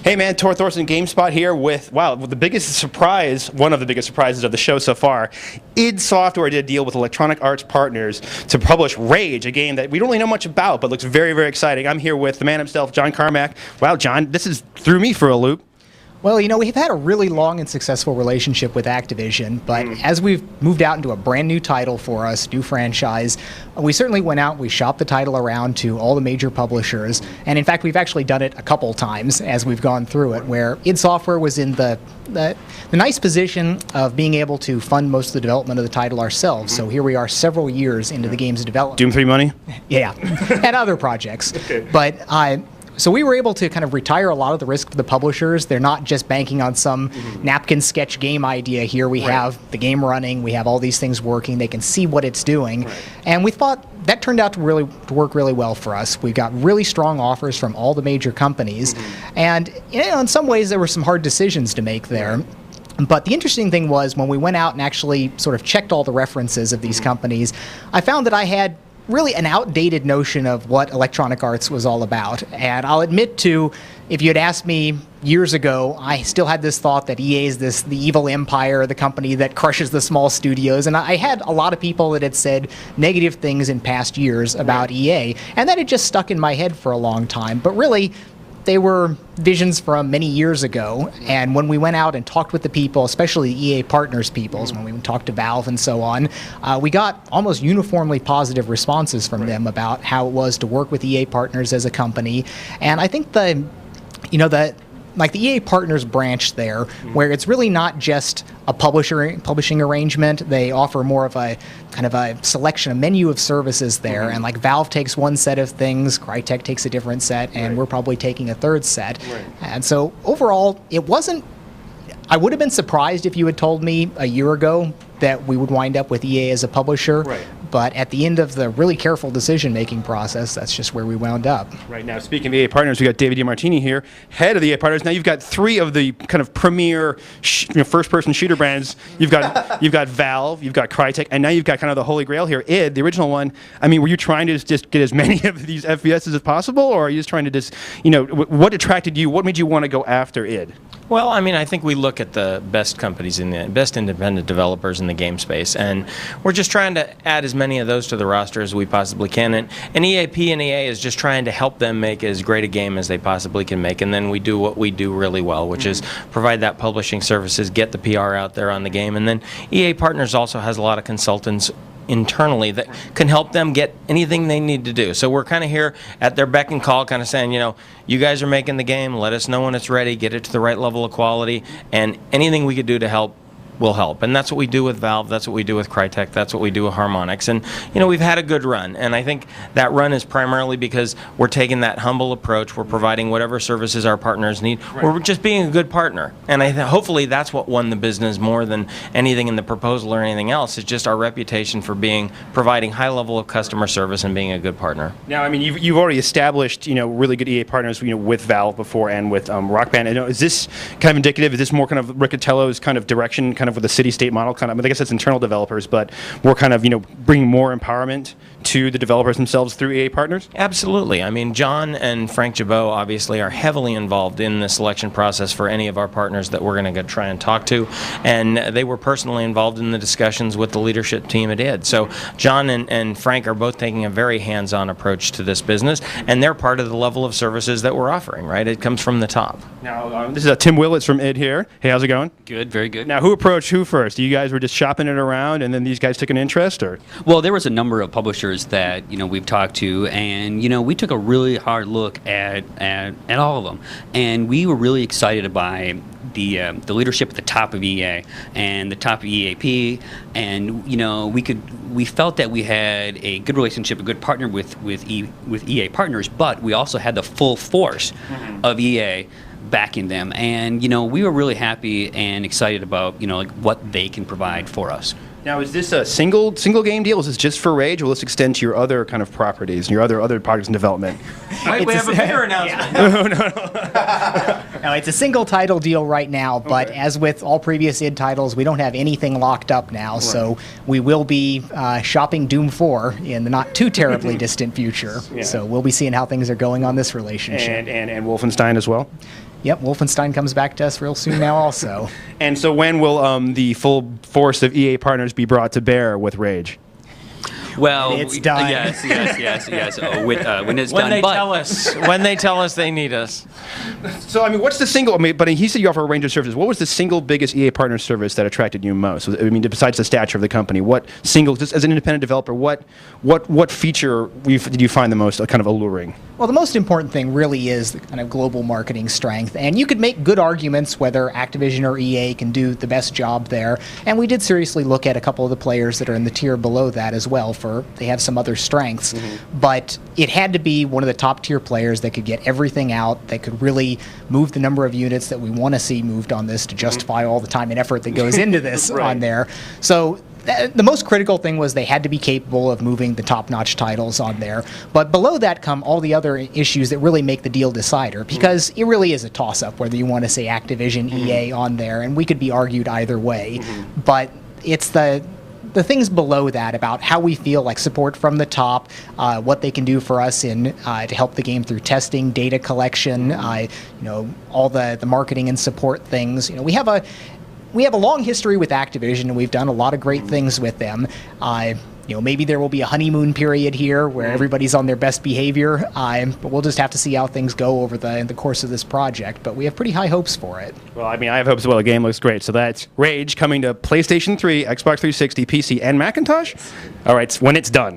Hey man, Tor Thorson GameSpot here with, the biggest surprise, one of the biggest surprises of the show so far. id Software did a deal with Electronic Arts Partners to publish Rage, a game that we don't really know much about, but looks very, very exciting. I'm here with the man himself, John Carmack. Wow, John, this threw me for a loop. Well, we've had a really long and successful relationship with Activision, but as we've moved out into a brand new title for us, new franchise, we certainly went out, we shopped the title around to all the major publishers, and in fact, we've actually done it a couple times as we've gone through it, where id Software was in the nice position of being able to fund most of the development of the title ourselves. So here we are several years into the game's development. Doom 3 money? Yeah, and other projects. Okay. But so we were able to kind of retire a lot of the risk for the publishers. They're not just banking on some napkin sketch game idea here. We have the game running. We have all these things working. They can see what it's doing. And we thought that turned out to work really well for us. We got really strong offers from all the major companies. And in some ways, there were some hard decisions to make there. But the interesting thing was when we went out and actually sort of checked all the references of these companies, I found that I had really an outdated notion of what Electronic Arts was all about. And I'll admit to, if you had asked me years ago, I still had this thought that EA is the evil empire, the company that crushes the small studios. And I had a lot of people that had said negative things in past years about EA. And that had just stuck in my head for a long time. But really, they were visions from many years ago, and when we went out and talked with the people, especially the EA Partners peoples, when we talked to Valve and so on, we got almost uniformly positive responses from them about how it was to work with EA Partners as a company. And I think the EA Partners branch there, where it's really not just a publishing arrangement. They offer more of a kind of a selection, a menu of services there. And like Valve takes one set of things, Crytek takes a different set, and we're probably taking a third set. And so overall, I would have been surprised if you had told me a year ago that we would wind up with EA as a publisher. But at the end of the really careful decision-making process, that's just where we wound up. Right now, speaking of EA Partners, we got David DiMartini here, head of the EA Partners. Now you've got three of the kind of premier first-person shooter brands. You've got Valve, you've got Crytek, and now you've got kind of the holy grail here, id, the original one. I mean, were you trying to just get as many of these FPSs as possible, or are you just trying to just, what attracted you? What made you want to go after id? Well, I mean, I think we look at the best companies best independent developers in the game space, and we're just trying to add as many of those to the roster as we possibly can. And EAP and EA is just trying to help them make as great a game as they possibly can make. And then we do what we do really well, which is provide that publishing services, get the PR out there on the game. And then EA Partners also has a lot of consultants internally that can help them get anything they need to do. So we're kind of here at their beck and call, kind of saying, you guys are making the game, let us know when it's ready, get it to the right level of quality, and anything we could do to help will help. And that's what we do with Valve, that's what we do with Crytek, that's what we do with Harmonix. And we've had a good run, and I think that run is primarily because we're taking that humble approach, we're providing whatever services our partners need, we're just being a good partner. And hopefully that's what won the business more than anything in the proposal or anything else. It's just our reputation for providing high level of customer service and being a good partner. Now, I mean, you've already established really good EA partners with Valve before and with Rock Band. Is this kind of indicative? Is this more kind of Riccatello's kind of direction, kind of with the city-state model? I guess it's internal developers, but more kind of bringing more empowerment to the developers themselves through EA Partners? Absolutely. I mean, John and Frank Jabot obviously are heavily involved in the selection process for any of our partners that we're going to try and talk to, and they were personally involved in the discussions with the leadership team at id. So John and Frank are both taking a very hands-on approach to this business, and they're part of the level of services that we're offering, right? It comes from the top. Now, this is Tim Willits from id here. Hey, how's it going? Good, very good. Now, who approached who first? You guys were just shopping it around, and then these guys took an interest, or? Well, there was a number of publishers that we've talked to, and we took a really hard look at all of them, and we were really excited by the leadership at the top of EA and the top of EAP, and we felt that we had a good relationship, a good partner with EA Partners, but we also had the full force of EA backing them, and we were really happy and excited about what they can provide for us. Now, is this a single game deal? Is this just for Rage, or will this extend to your other kind of properties and your other projects in development? Wait, we have a bigger announcement. No, it's a single title deal right now, but as with all previous id titles, we don't have anything locked up now, so we will be shopping Doom 4 in the not too terribly distant future. So we'll be seeing how things are going on this relationship. And Wolfenstein as well? Yep, Wolfenstein comes back to us real soon now also. And so when will the full force of EA partners be brought to bear with Rage? Well, It's done. Yes. When it's When done, they but tell us they need us. So, I mean, what's the single, I mean, but he said you offer a range of services. What was the single biggest EA partner service that attracted you most? I mean, besides the stature of the company, what single, just as an independent developer, what feature did you find the most kind of alluring? Well, the most important thing really is the kind of global marketing strength. And you could make good arguments whether Activision or EA can do the best job there. And we did seriously look at a couple of the players that are in the tier below that as well, for they have some other strengths. But it had to be one of the top tier players that could get everything out, that could really move the number of units that we want to see moved on this to justify all the time and effort that goes into this on there. So the most critical thing was they had to be capable of moving the top-notch titles on there. But below that come all the other issues that really make the deal decider, because it really is a toss-up whether you want to say Activision, EA on there, and we could be argued either way. But it's the things below that about how we feel like support from the top, what they can do for us in to help the game through testing, data collection, all the marketing and support things. We have a long history with Activision, and we've done a lot of great things with them. Maybe there will be a honeymoon period here where everybody's on their best behavior, but we'll just have to see how things go over the course of this project. But we have pretty high hopes for it. Well, I mean, I have hopes as well. The game looks great. So that's Rage coming to PlayStation 3, Xbox 360, PC, and Macintosh? All right, when it's done.